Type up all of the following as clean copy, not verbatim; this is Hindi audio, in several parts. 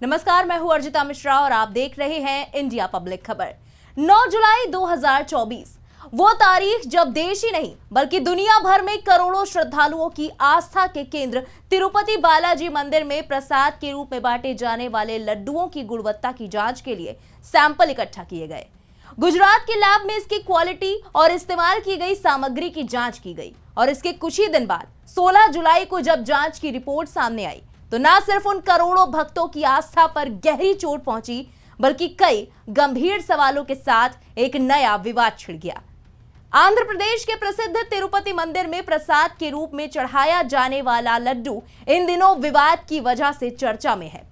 नमस्कार, मैं हूं अर्जिता मिश्रा और आप देख रहे हैं इंडिया पब्लिक खबर। 9 जुलाई 2024 वो तारीख जब देश ही नहीं बल्कि दुनिया भर में करोड़ों श्रद्धालुओं की आस्था के केंद्र तिरुपति बालाजी मंदिर में प्रसाद के रूप में बांटे जाने वाले लड्डुओं की गुणवत्ता की जांच के लिए सैंपल इकट्ठा किए गए। गुजरात के लैब में इसकी क्वालिटी और इस्तेमाल की गई सामग्री की जांच की गई और इसके कुछ ही दिन बाद 16 जुलाई को जब जांच की रिपोर्ट सामने आई तो न सिर्फ उन करोड़ों भक्तों की आस्था पर गहरी चोट पहुंची बल्कि कई गंभीर सवालों के साथ एक नया विवाद छिड़ गया। आंध्र प्रदेश के प्रसिद्ध तिरुपति मंदिर में प्रसाद के रूप में चढ़ाया जाने वाला लड्डू इन दिनों विवाद की वजह से चर्चा में है।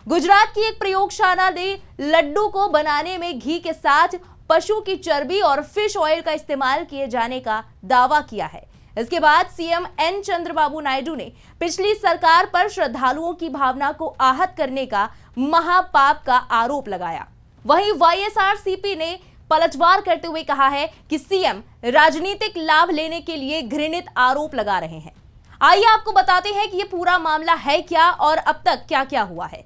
गुजरात की एक प्रयोगशाला ने लड्डू को बनाने में घी के साथ पशु की चर्बी और फिश ऑयल का इस्तेमाल किए जाने का दावा किया है। इसके बाद सीएम एन चंद्रबाबू नायडू ने पिछली सरकार पर श्रद्धालुओं की भावना को आहत करने का महापाप का आरोप लगाया। वहीं वाईएसआरसीपी ने पलटवार करते हुए कहा है कि सीएम राजनीतिक लाभ लेने के लिए घृणित आरोप लगा रहे हैं। आइए आपको बताते हैं कि ये पूरा मामला है क्या और अब तक क्या क्या हुआ है।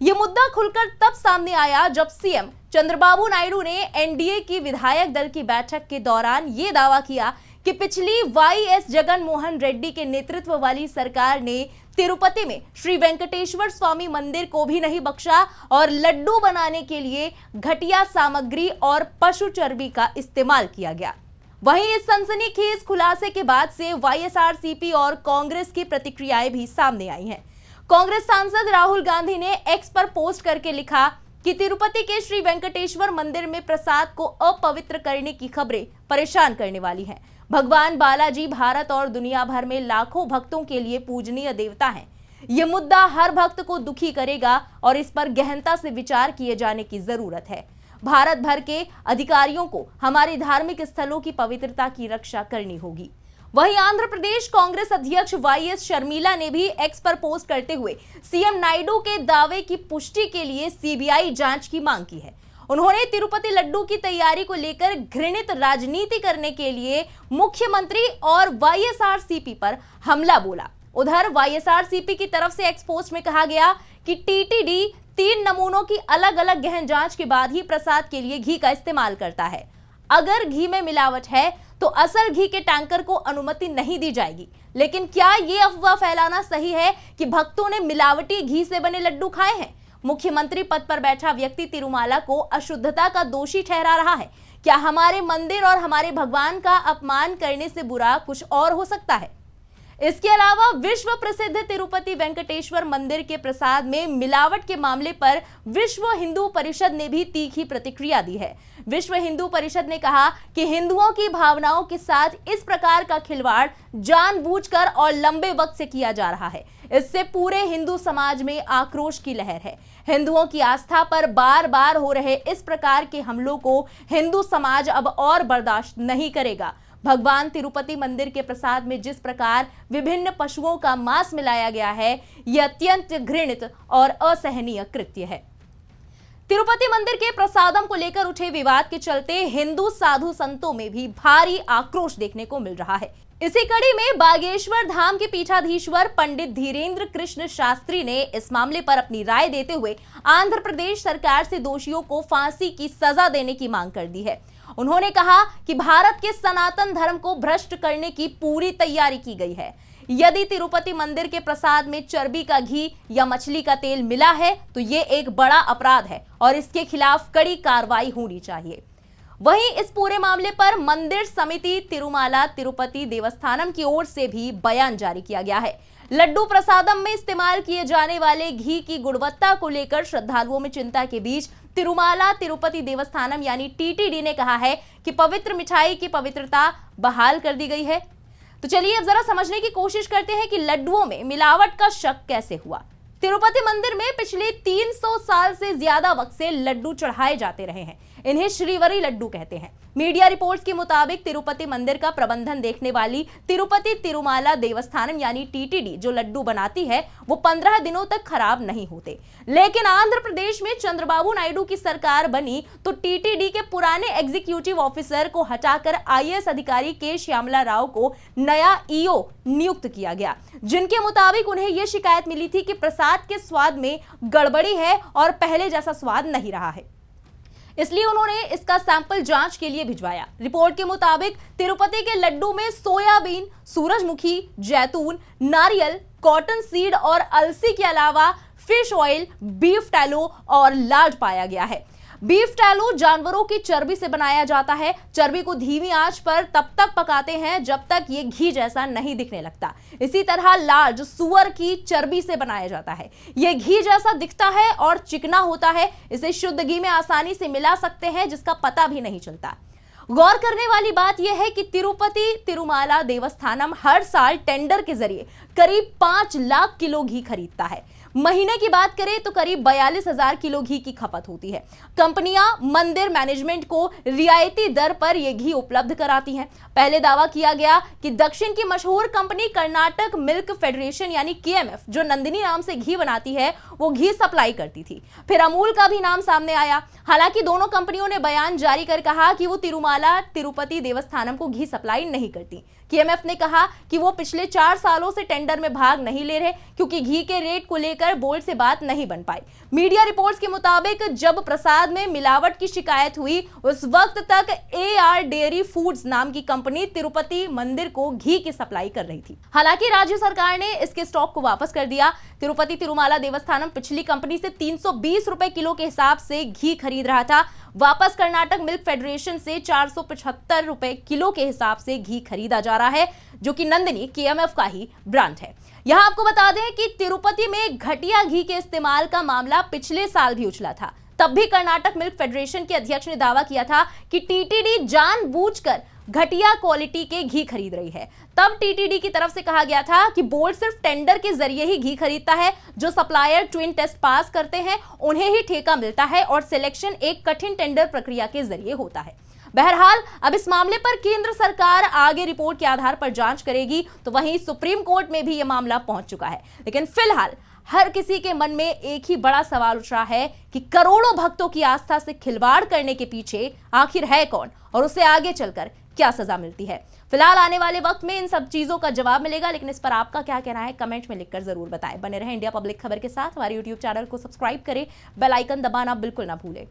ये मुद्दा खुलकर तब सामने आया जब सीएम चंद्रबाबू नायडू ने एनडीए की विधायक दल की बैठक के दौरान ये दावा किया कि पिछली वाईएस जगन मोहन रेड्डी के नेतृत्व वाली सरकार ने तिरुपति में श्री वेंकटेश्वर स्वामी मंदिर को भी नहीं बख्शा और लड्डू बनाने के लिए घटिया सामग्री और पशु चर्बी का इस्तेमाल किया गया। वहीं इस सनसनीखेज खुलासे के बाद से वाईएसआरसीपी और कांग्रेस की प्रतिक्रियाएं भी सामने आई हैं। कांग्रेस सांसद राहुल गांधी ने एक्स पर पोस्ट करके लिखा कि तिरुपति के श्री वेंकटेश्वर मंदिर में प्रसाद को अपवित्र करने की खबरें परेशान करने वाली हैं। भगवान बालाजी भारत और दुनिया भर में लाखों भक्तों के लिए पूजनीय देवता हैं। ये मुद्दा हर भक्त को दुखी करेगा और इस पर गहनता से विचार किए जाने की जरूरत है। भारत भर के अधिकारियों को हमारे धार्मिक स्थलों की पवित्रता की रक्षा करनी होगी। वहीं आंध्र प्रदेश कांग्रेस अध्यक्ष वाईएस शर्मिला ने भी एक्स पर पोस्ट करते हुए सीएम नायडू के दावे की पुष्टि के लिए सीबीआई जांच की मांग की है। उन्होंने तिरुपति लड्डू की तैयारी को लेकर घृणित राजनीति करने के लिए मुख्यमंत्री और वाईएसआरसीपी पर हमला बोला। उधर वाईएसआरसीपी की तरफ से एक्स पोस्ट में कहा गया कि टीटीडी 3 नमूनों की अलग अलग गहन जांच के बाद ही प्रसाद के लिए घी का इस्तेमाल करता है। अगर घी में मिलावट है तो असल घी के टैंकर को अनुमति नहीं दी जाएगी। लेकिन क्या ये अफवाह फैलाना सही है कि भक्तों ने मिलावटी घी से बने लड्डू खाए हैं? मुख्यमंत्री पद पर बैठा व्यक्ति तिरुमाला को अशुद्धता का दोषी ठहरा रहा है। क्या हमारे मंदिर और हमारे भगवान का अपमान करने से बुरा कुछ और हो सकता है? इसके अलावा विश्व प्रसिद्ध तिरुपति वेंकटेश्वर मंदिर के प्रसाद में मिलावट के मामले पर विश्व हिंदू परिषद ने भी तीखी प्रतिक्रिया दी है। विश्व हिंदू परिषद ने कहा कि हिंदुओं की भावनाओं के साथ इस प्रकार का खिलवाड़ जानबूझकर और लंबे वक्त से किया जा रहा है। इससे पूरे हिंदू समाज में आक्रोश की लहर है। हिंदुओं की आस्था पर बार बार हो रहे इस प्रकार के हमलों को हिंदू समाज अब और बर्दाश्त नहीं करेगा। भगवान तिरुपति मंदिर के प्रसाद में जिस प्रकार विभिन्न पशुओं का मांस मिलाया गया है, यह अत्यंत घृणित और असहनीय कृत्य है। तिरुपति मंदिर के प्रसादम को लेकर उठे विवाद के चलते हिंदू साधु संतों में भी भारी आक्रोश देखने को मिल रहा है। इसी कड़ी में बागेश्वर धाम के पीठाधीश्वर पंडित धीरेन्द्र कृष्ण शास्त्री ने इस मामले पर अपनी राय देते हुए आंध्र प्रदेश सरकार से दोषियों को फांसी की सजा देने की मांग कर दी है। उन्होंने कहा कि भारत के सनातन धर्म को भ्रष्ट करने की पूरी तैयारी की गई है। यदि तिरुपति मंदिर के प्रसाद में चर्बी का घी या मछली का तेल मिला है तो ये एक बड़ा अपराध है और इसके खिलाफ कड़ी कार्रवाई होनी चाहिए। वहीं इस पूरे मामले पर मंदिर समिति तिरुमाला तिरुपति देवस्थानम की ओर से भी बयान जारी किया गया है। लड्डू प्रसादम में इस्तेमाल किए जाने वाले घी की गुणवत्ता को लेकर श्रद्धालुओं में चिंता के बीच तिरुमाला तिरुपति देवस्थानम यानी टीटीडी ने कहा है कि पवित्र मिठाई की पवित्रता बहाल कर दी गई है। तो चलिए अब जरा समझने की कोशिश करते हैं कि लड्डुओं में मिलावट का शक कैसे हुआ। तिरुपति मंदिर में पिछले 300 साल से ज्यादा वक्त से लड्डू चढ़ाए जाते रहे हैं। इन्हें श्रीवरी लड्डू कहते हैं। मीडिया रिपोर्ट्स के मुताबिक तिरुपति मंदिर का प्रबंधन देखने वाली तिरुपति तिरुमाला देवस्थानम यानी टीटीडी जो लड्डू बनाती है वो 15 दिनों तक खराब नहीं होते। लेकिन आंध्र प्रदेश में चंद्रबाबू नायडू की सरकार बनी तो टीटीडी के पुराने एग्जीक्यूटिव ऑफिसर को हटाकर आईएएस अधिकारी के श्यामला राव को नया ईओ नियुक्त किया गया, जिनके मुताबिक उन्हें यह शिकायत मिली थी कि प्रसाद के स्वाद में गड़बड़ी है और पहले जैसा स्वाद नहीं रहा है, इसलिए उन्होंने इसका सैंपल जांच के लिए भिजवाया। रिपोर्ट के मुताबिक तिरुपति के लड्डू में सोयाबीन, सूरजमुखी, जैतून, नारियल, कॉटन सीड और अलसी के अलावा फिश ऑयल, बीफ टैलो और लार्ज पाया गया है। बीफ टैलो जानवरों की चर्बी से बनाया जाता है। चर्बी को धीमी आंच पर तब तक पकाते हैं जब तक ये घी जैसा नहीं दिखने लगता। इसी तरह लार्ज सुअर की चर्बी से बनाया जाता है। ये घी जैसा दिखता है और चिकना होता है। इसे शुद्ध घी में आसानी से मिला सकते हैं, जिसका पता भी नहीं चलता। गौर करने वाली बात यह है कि तिरुपति तिरुमाला देवस्थानम हर साल टेंडर के जरिए करीब 5 लाख किलो घी खरीदता है। महीने की बात करें तो करीब 42,000 किलो घी की खपत होती है। कंपनियां मंदिर मैनेजमेंट को रियायती दर पर यह घी उपलब्ध कराती हैं। पहले दावा किया गया कि दक्षिण की मशहूर कंपनी कर्नाटक मिल्क फेडरेशन यानी केएमएफ जो नंदिनी नाम से घी बनाती है वो घी सप्लाई करती थी। फिर अमूल का भी नाम सामने आया। हालांकि दोनों कंपनियों ने बयान जारी कर कहा कि वो तिरुमाला तिरुपति देवस्थानम को घी सप्लाई नहीं करती। केएमएफ ने कहा कि वो पिछले 4 सालों से टेंडर में भाग नहीं ले रहे क्योंकि घी के रेट को लेकर बोर्ड से बात नहीं बन पाई। मीडिया रिपोर्ट्स के मुताबिक जब प्रसाद में मिलावट की शिकायत हुई उस वक्त तक एआर डेयरी फूड्स नाम की कंपनी तिरुपति मंदिर को घी की सप्लाई कर रही थी। हालांकि राज्य सरकार ने इसके स्टॉक को वापस कर दिया। तिरुपति तिरुमाला देवस्थानम पिछली कंपनी से 320 रुपए किलो के हिसाब से घी खरीद रहा था। वापस कर्नाटक मिल्क फेडरेशन से 475 रुपए किलो के हिसाब से घी खरीदा जा रहा है, जो कि नंदिनी केएमएफ का ही ब्रांड है। यहां आपको बता दें कि तिरुपति में घटिया घी के इस्तेमाल का मामला पिछले साल भी उछला था। तब भी कर्नाटक मिल्क फेडरेशन के अध्यक्ष ने दावा किया था कि टीटीडी जानबूझकर घटिया क्वालिटी के घी खरीद रही है। तब टीटीडी की तरफ से कहा गया था कि बोर्ड सिर्फ टेंडर के जरिए ही घी खरीदता है। जो सप्लायर ट्विन टेस्ट पास करते हैं उन्हें ही ठेका मिलता है और सिलेक्शन एक कठिन टेंडर प्रक्रिया के जरिए होता है। बहरहाल अब इस मामले पर केंद्र सरकार आगे रिपोर्ट के आधार पर जांच करेगी, तो वहीं सुप्रीम कोर्ट में भी यह मामला पहुंच चुका है। लेकिन फिलहाल हर किसी के मन में एक ही बड़ा सवाल उठ रहा है कि करोड़ों भक्तों की आस्था से खिलवाड़ करने के पीछे आखिर है कौन और उसे आगे चलकर क्या सजा मिलती है। फिलहाल आने वाले वक्त में इन सब चीजों का जवाब मिलेगा, लेकिन इस पर आपका क्या कहना है कमेंट में लिखकर जरूर बताएं। बने रहें इंडिया पब्लिक खबर के साथ। हमारे यूट्यूब चैनल को सब्सक्राइब करें, बेल आइकन दबाना बिल्कुल ना भूलें।